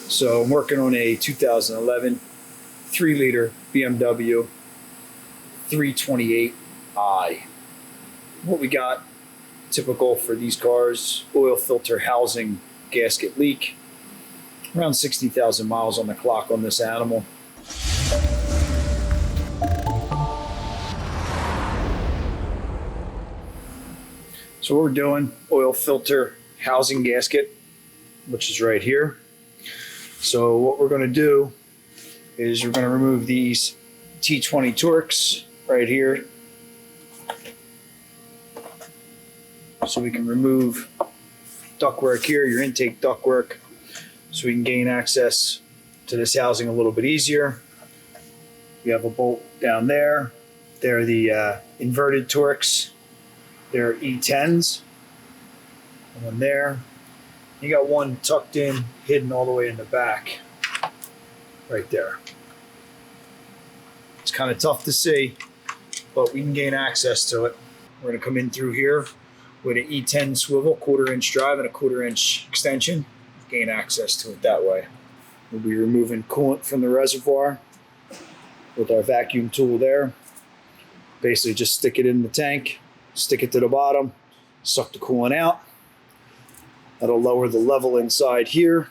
So I'm working on a 2011 3-liter BMW 328i. What we got, typical for these cars, oil filter housing gasket leak. Around 60,000 miles on the clock on this animal. So what we're doing, oil filter housing gasket, which is right here. So what we're going to do is we're going to remove these T20 Torx right here. So we can remove ductwork here, your intake ductwork, so we can gain access to this housing a little bit easier. We have a bolt down there. They're the inverted Torx. They're E10s. And one there. You got one tucked in, hidden all the way in the back, right there. It's kind of tough to see, but we can gain access to it. We're going to come in through here with an E10 swivel, 1/4-inch drive and a 1/4-inch extension. Gain access to it that way. We'll be removing coolant from the reservoir with our vacuum tool there. Basically just stick it in the tank, stick it to the bottom, suck the coolant out. That'll lower the level inside here,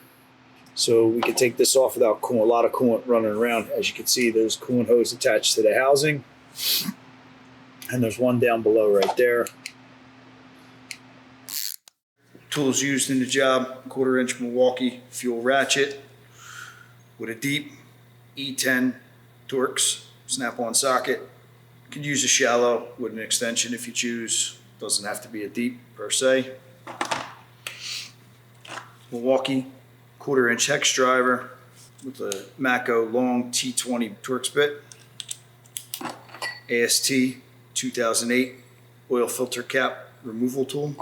so we can take this off without a lot of coolant running around. As you can see, there's coolant hose attached to the housing, and there's one down below right there. Tools used in the job, 1/4-inch Milwaukee fuel ratchet with a deep E10 Torx snap-on socket. You can use a shallow with an extension if you choose. Doesn't have to be a deep per se. Milwaukee 1/4-inch hex driver with a Mako long T20 Torx bit. AST 2008 oil filter cap removal tool.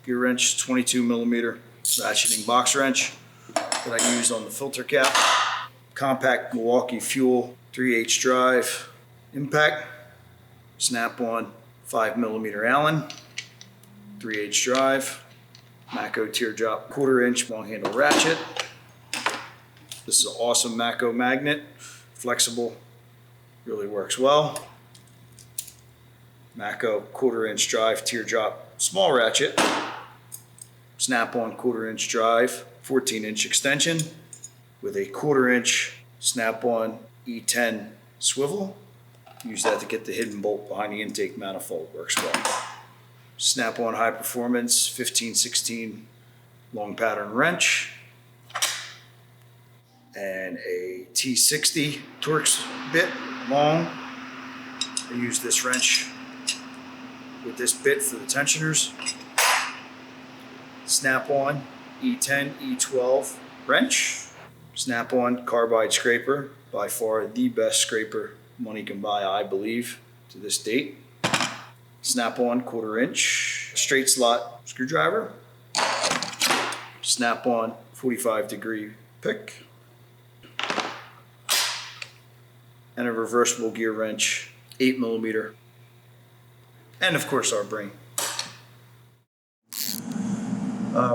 Gear wrench, 22mm ratcheting box wrench that I used on the filter cap. Compact Milwaukee fuel 3/8 drive impact. Snap-on 5mm Allen 3/8 drive. Mako teardrop 1/4-inch long handle ratchet. This is an awesome Mako magnet, flexible, really works well. Mako 1/4-inch drive teardrop small ratchet. Snap-on 1/4-inch drive, 14-inch extension with a 1/4-inch snap-on E10 swivel. Use that to get the hidden bolt behind the intake manifold, works well. Snap-on high performance 15/16 long pattern wrench and a T60 Torx bit long. I use this wrench with this bit for the tensioners. Snap-on E10 E12 wrench. Snap-on carbide scraper, by far the best scraper money can buy, I believe, to this date. Snap-on 1/4-inch straight slot screwdriver. Snap-on 45-degree pick. And a reversible gear wrench, 8mm. And of course our brain.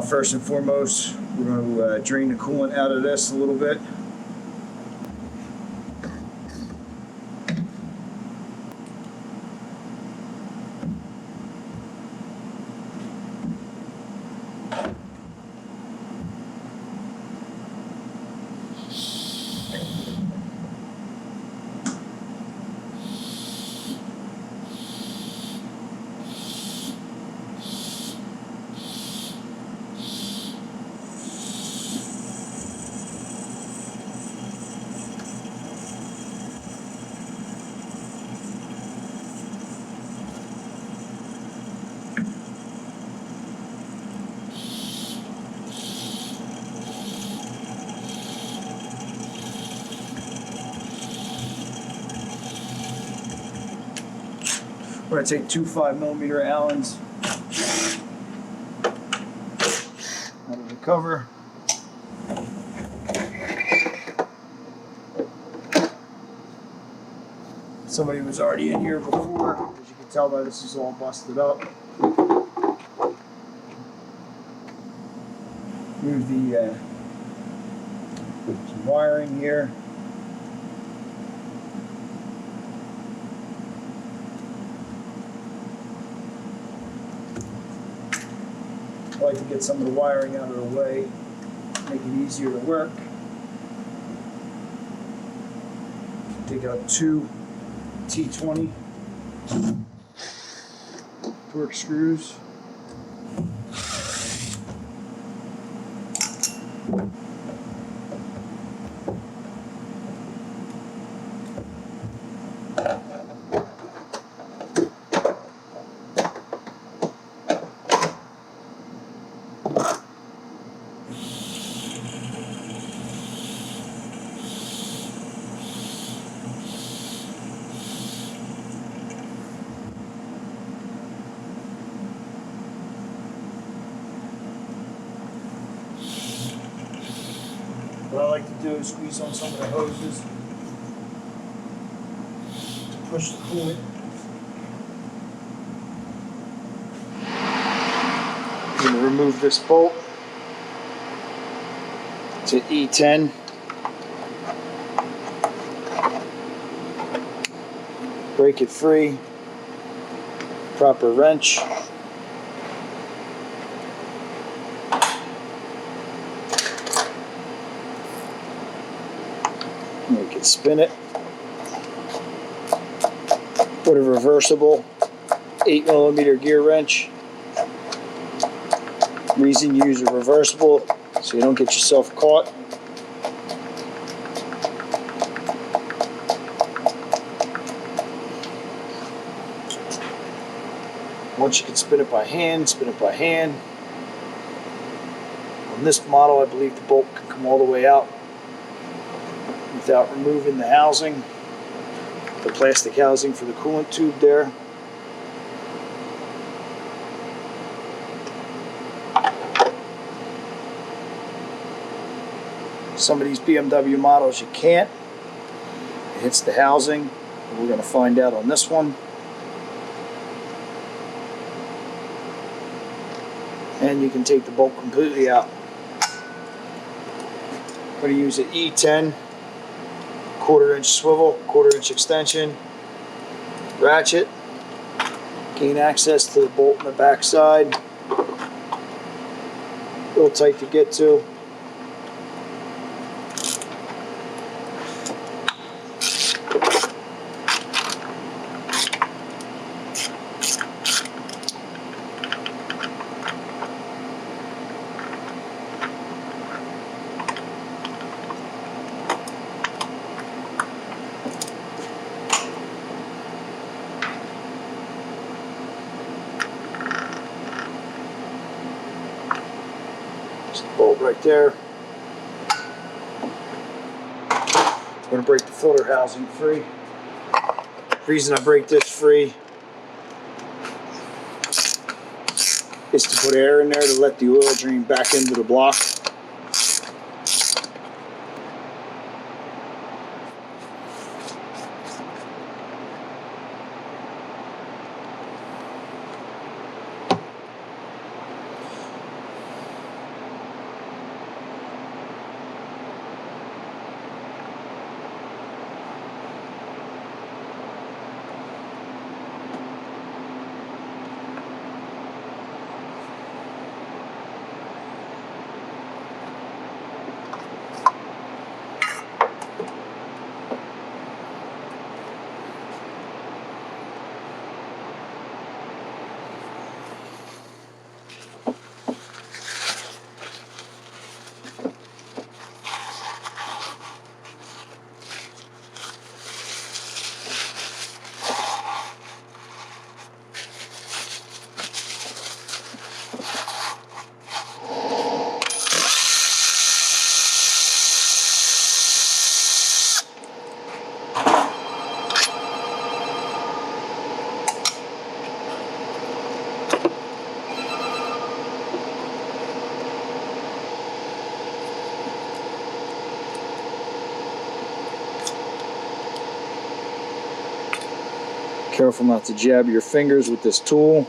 First and foremost, we're going to drain the coolant out of this a little bit. We're going to take two 5mm Allens out of the cover. Somebody was already in here before, as you can tell by this is all busted up. Move the Some wiring here. I like to get some of the wiring out of the way, make it easier to work. Take out 2 T20 torque screws. What I like to do is squeeze on some of the hoses to push the coolant. I'm going to remove this bolt. It's an E10. Break it free. Proper wrench. We can spin it. Put a reversible 8mm gear wrench. Reason you use a reversible so you don't get yourself caught. Once you can spin it by hand, spin it by hand. On this model, I believe the bolt can come all the way out without removing the housing, the plastic housing for the coolant tube there. Some of these BMW models you can't. It hits the housing. We're going to find out on this one. And you can take the bolt completely out. I'm going to use an E10, 1/4 inch swivel, 1/4 inch extension, ratchet, gain access to the bolt in the back side. Real tight to get to. Bolt right there. I'm going to break the filter housing free. The reason I break this free is to put air in there to let the oil drain back into the block. Careful not to jab your fingers with this tool.